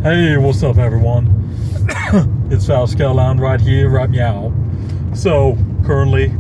Hey, what's up, everyone? It's Falskelon right here, right meow. So, currently,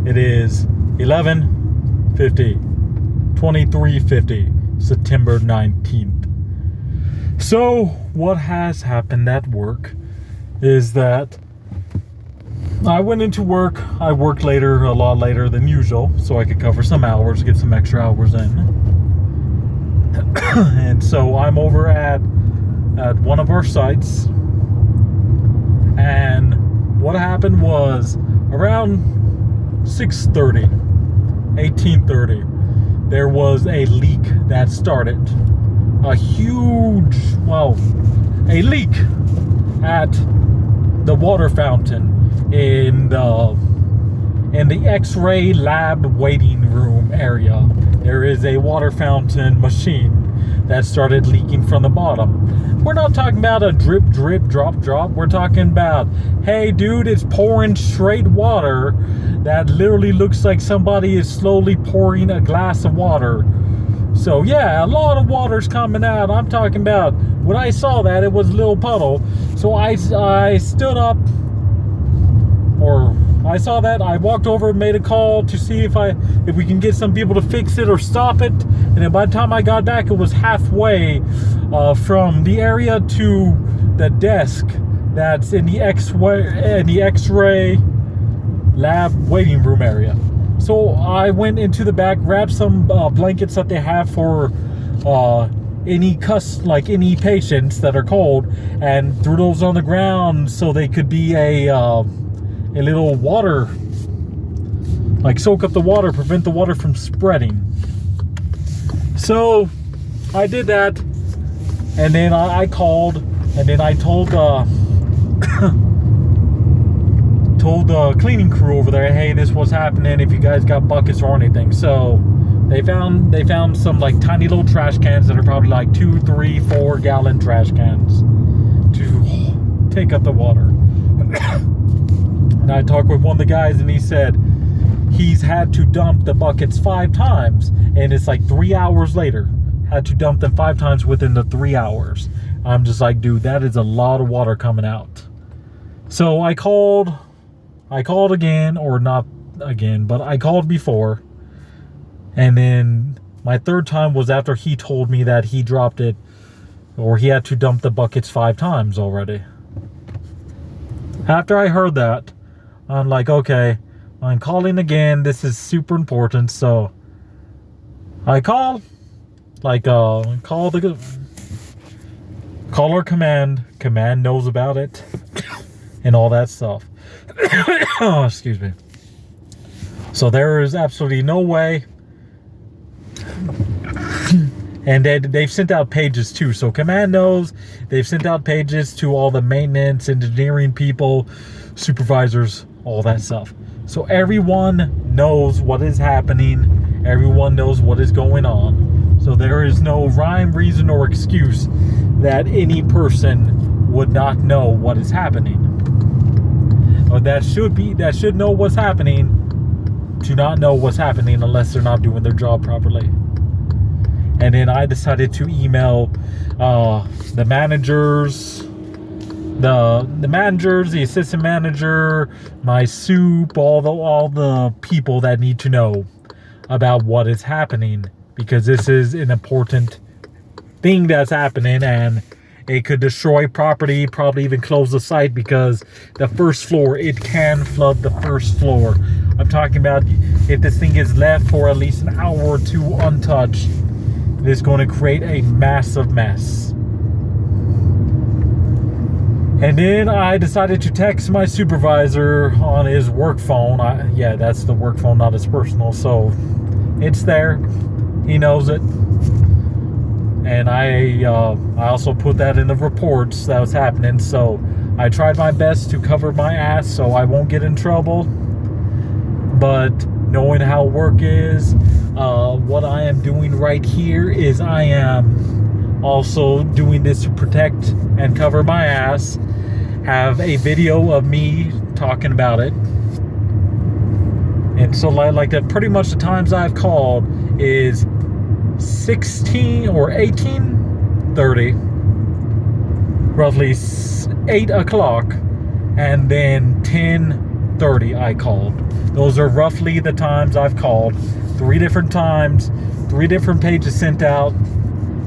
it is 11:50, 23:50, September 19th. So, what has happened at work is that I went into work. I worked later, a lot later than usual, so I could cover some hours, get some extra hours in. And so I'm over at one of our sites, and what happened was around 6:30, 18:30, there was a leak that started. A leak at the water fountain in the X-ray lab waiting room area. There is a water fountain machine that started leaking from the bottom. We're not talking about a drip, drip, drop, drop. We're talking about, hey, dude, it's pouring straight water that literally looks like somebody is slowly pouring a glass of water. So, yeah, a lot of water's coming out. I'm talking about, when I saw that, it was a little puddle. So I stood up, or I saw that, I walked over and made a call to see if we can get some people to fix it or stop it. And then by the time I got back, it was halfway from the area to the desk that's in the X-ray lab waiting room area. So I went into the back, grabbed some blankets that they have for any patients that are cold, and threw those on the ground so they could be a little water, like soak up the water, prevent the water from spreading. So I did that, and then I called, and then I told the cleaning crew over there, hey, this was happening, if you guys got buckets or anything. So they found some like tiny little trash cans that are probably like 2, 3, 4 gallon trash cans to take up the water. And I talked with one of the guys, and he said he's had to dump the buckets 5 times, and it's like 3 hours later. Had to dump them 5 times within the 3 hours. I'm just like, dude, that is a lot of water coming out. So I called again, or not again, but I called before. And then my third time was after he told me that he dropped it, or he had to dump the buckets 5 times already. After I heard that, I'm like, okay, I'm calling again. This is super important. So I call our command. Command knows about it and all that stuff. Oh, excuse me. So there is absolutely no way. And they've sent out pages too. So command knows. They've sent out pages to all the maintenance, engineering people, supervisors, all that stuff. So everyone knows what is happening. Everyone knows what is going on. So there is no rhyme, reason, or excuse that any person would not know what is happening. Or that should know what's happening to not know what's happening unless they're not doing their job properly. And then I decided to email the managers, the assistant manager, my soup, all the people that need to know about what is happening, because this is an important thing that's happening, and it could destroy property, probably even close the site, because the first floor, it can flood the first floor. I'm talking about if this thing is left for at least an hour or 2 untouched, it is going to create a massive mess. And then I decided to text my supervisor on his work phone. Yeah, that's the work phone, not his personal. So it's there. He knows it. And I also put that in the reports that was happening. So I tried my best to cover my ass so I won't get in trouble. But knowing how work is, what I am doing right here is I am also doing this to protect and cover my ass. Have a video of me talking about it. And so like that, pretty much the times I've called is 16 or 18:30, roughly 8 o'clock, and then 10:30 I called. Those are roughly the times I've called. 3 different times, 3 different pages sent out,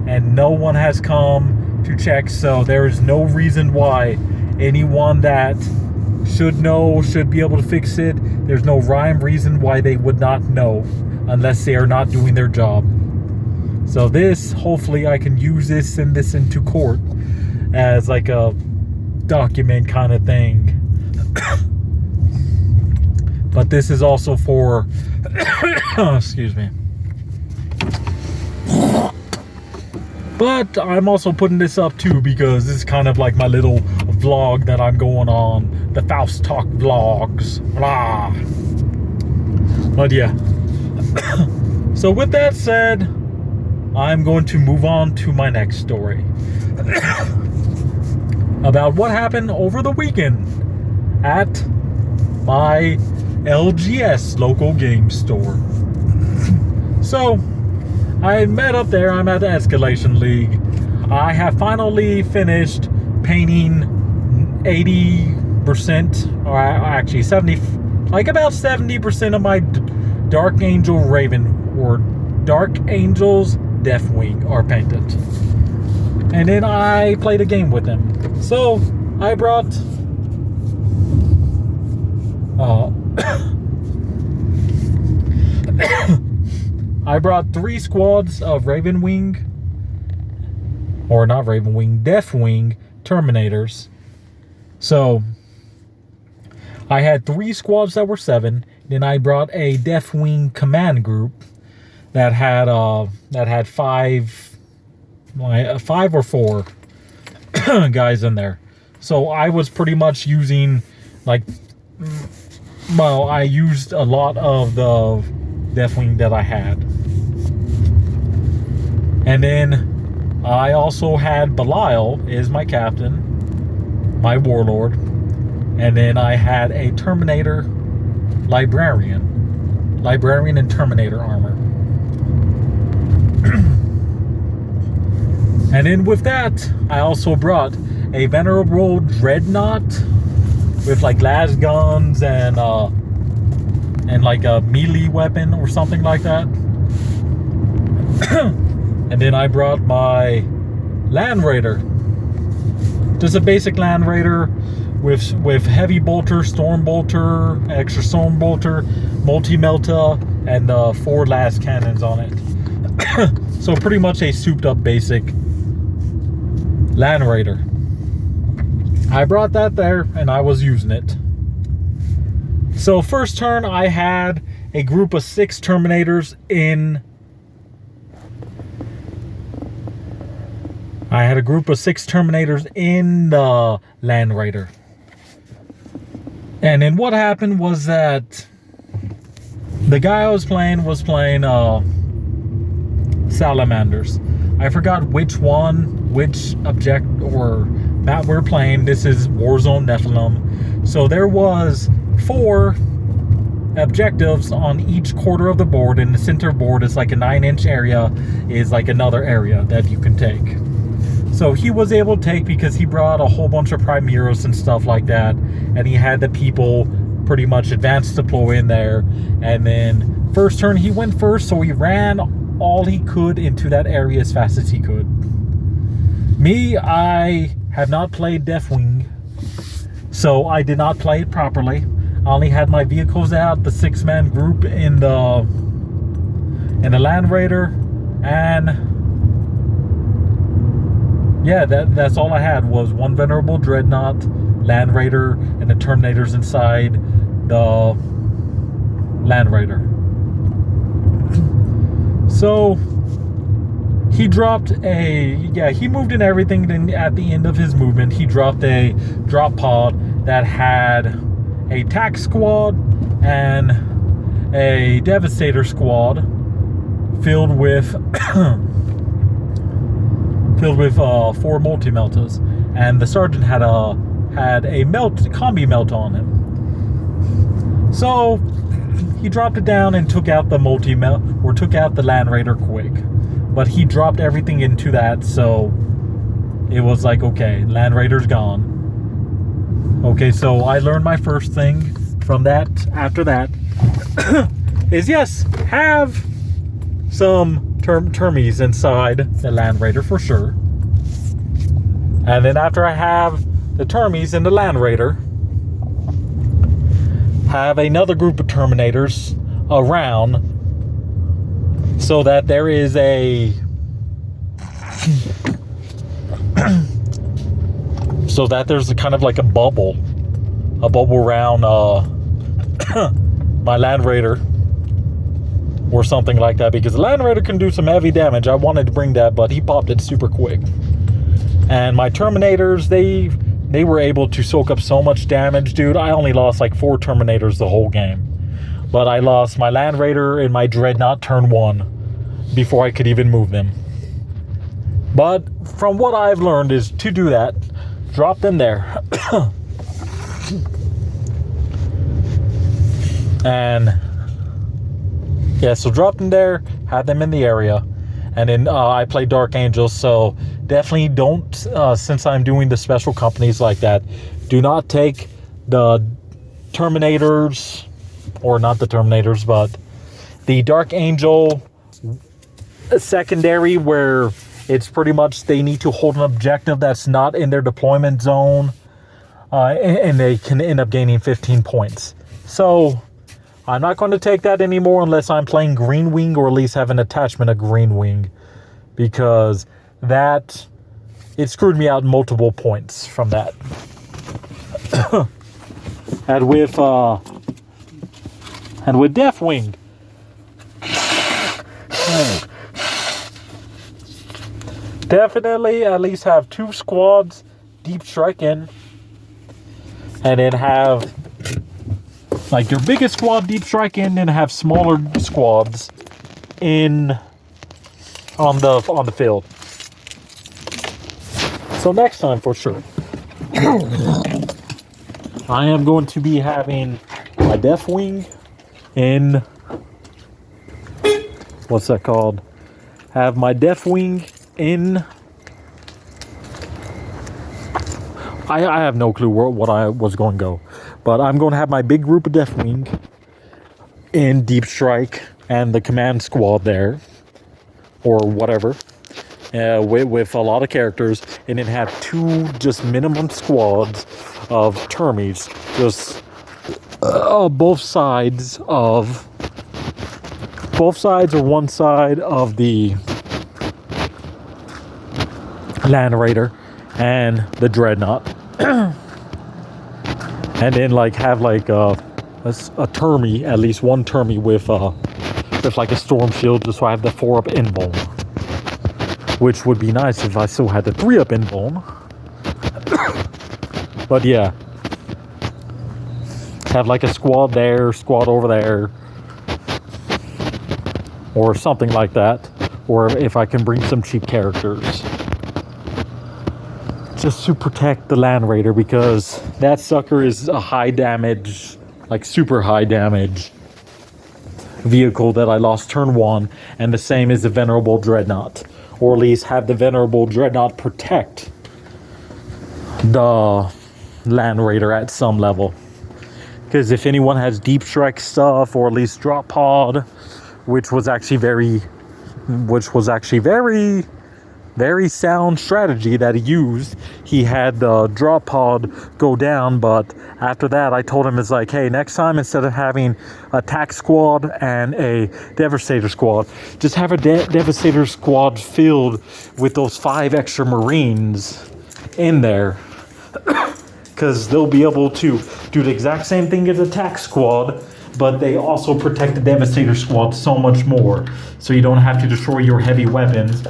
and no one has come to check. So there is no reason why anyone that should know should be able to fix it. There's no rhyme reason why they would not know unless they are not doing their job. So this, hopefully I can use this, send this into court as like a document kind of thing. But this is also for excuse me. But I'm also putting this up too because this is kind of like my little vlog that I'm going on, the Faust Talk vlogs, blah. But yeah. So with that said, I'm going to move on to my next story about what happened over the weekend at my LGS local game store. So I met up there. I'm at the Escalation League. I have finally finished painting 80%, or actually 70, like about 70% of my Dark Angel Raven or Dark Angels Deathwing are painted. And then I played a game with them. So I brought I brought 3 squads of Ravenwing, or not Ravenwing, Deathwing Terminators. So I had 3 squads that were 7. Then I brought a Deathwing command group that had 5 or 4 guys in there. So I was pretty much using I used a lot of the Deathwing that I had. And then I also had Belial is my captain, my warlord. And then I had a Terminator Librarian and Terminator armor. And then with that, I also brought a Venerable Dreadnought with like las guns and like a melee weapon or something like that. And then I brought my Land Raider, just a basic Land Raider with heavy bolter, storm bolter, extra storm bolter, multi-melta, and 4 las cannons on it. So pretty much a souped up basic Land Raider. I brought that there and I was using it. So first turn I had a group of 6 Terminators in. I had a group of 6 Terminators in the Land Raider. And then what happened was that the guy I was playing Salamanders. I forgot which object or map we're playing. This is Warzone Nephilim. So there was 4 objectives on each quarter of the board, and the center board is like a 9-inch area, is like another area that you can take. So he was able to take because he brought a whole bunch of Primeros and stuff like that, and he had the people pretty much advance deploy in there. And then first turn he went first, so he ran all he could into that area as fast as he could. Me, I have not played Deathwing, so I did not play it properly. I only had my vehicles out, the 6-man group in the Land Raider, and yeah, that's all I had was 1 Venerable Dreadnought, Land Raider, and the Terminators inside the Land Raider. So he dropped he moved in everything. Then at the end of his movement, he dropped a drop pod that had a tac squad and a Devastator squad filled with 4 multi-meltas, and the sergeant had a combi melt on him. So he dropped it down and took out the took out the Land Raider quick. But he dropped everything into that, so it was like, okay, Land Raider's gone. Okay, so I learned my first thing from that, after that, is yes, have some termies inside the Land Raider for sure. And then after I have the termies in the Land Raider, have another group of Terminators around so that there is so that there's a kind of like a bubble around my Land Raider or something like that, because the Land Raider can do some heavy damage. I wanted to bring that, but he popped it super quick. And my Terminators, they were able to soak up so much damage, dude. I only lost like 4 Terminators the whole game. But I lost my Land Raider and my Dreadnought turn 1 before I could even move them. But from what I've learned is to do that, drop them there. And yeah, so drop them there, have them in the area. And then I play Dark Angels, so definitely don't, since I'm doing the special companies like that, do not take the Terminators, or not the Terminators, but the Dark Angel secondary, where it's pretty much they need to hold an objective that's not in their deployment zone, and they can end up gaining 15 points. So I'm not going to take that anymore unless I'm playing Green Wing, or at least have an attachment of Green Wing, because that, it screwed me out multiple points from that. and with Deathwing, definitely at least have 2 squads deep strike in, and then have like your biggest squad deep strike in, and have smaller squads in on the field. So next time for sure, I am going to be having my Deathwing in, what's that called? Have my Deathwing in, I have no clue what I was going to go, but I'm going to have my big group of Deathwing in Deep Strike and the command squad there, or whatever, with a lot of characters, and then have 2 just minimum squads of termies, just both sides or one side of the Land Raider and the Dreadnought. And then like have like a termy, at least one termy with like a storm shield, just so I have the 4-up invuln, which would be nice if I still had the 3-up invuln. But yeah, have like a squad there, squad over there, or something like that. Or if I can bring some cheap characters, just to protect the Land Raider, because that sucker is a high damage, like super high damage vehicle that I lost turn 1, and the same as the Venerable Dreadnought, or at least have the Venerable Dreadnought protect the Land Raider at some level. Because if anyone has deep strike stuff, or at least drop pod, which was actually very very sound strategy that he used. He had the drop pod go down, but after that I told him, it's like, hey, next time, instead of having a attack squad and a Devastator squad, just have a Devastator squad filled with those 5 extra Marines in there, because they'll be able to do the exact same thing as attack squad, but they also protect the Devastator squad so much more, so you don't have to destroy your heavy weapons.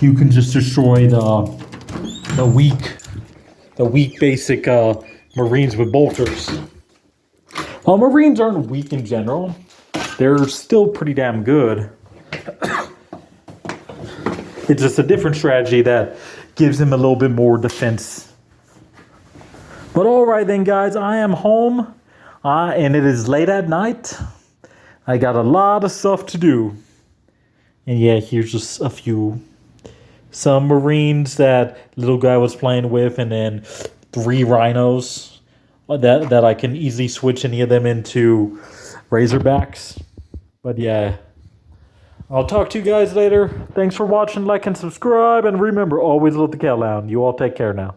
You can just destroy the weak basic Marines with bolters. While Marines aren't weak in general, they're still pretty damn good. It's just a different strategy that gives them a little bit more defense. But alright then, guys, I am home, and it is late at night. I got a lot of stuff to do. And yeah, here's just a few some Marines that little guy was playing with, and then 3 rhinos that I can easily switch any of them into Razorbacks. But yeah, I'll talk to you guys later. Thanks for watching, like, and subscribe, and remember, always let the cat down. You all take care now.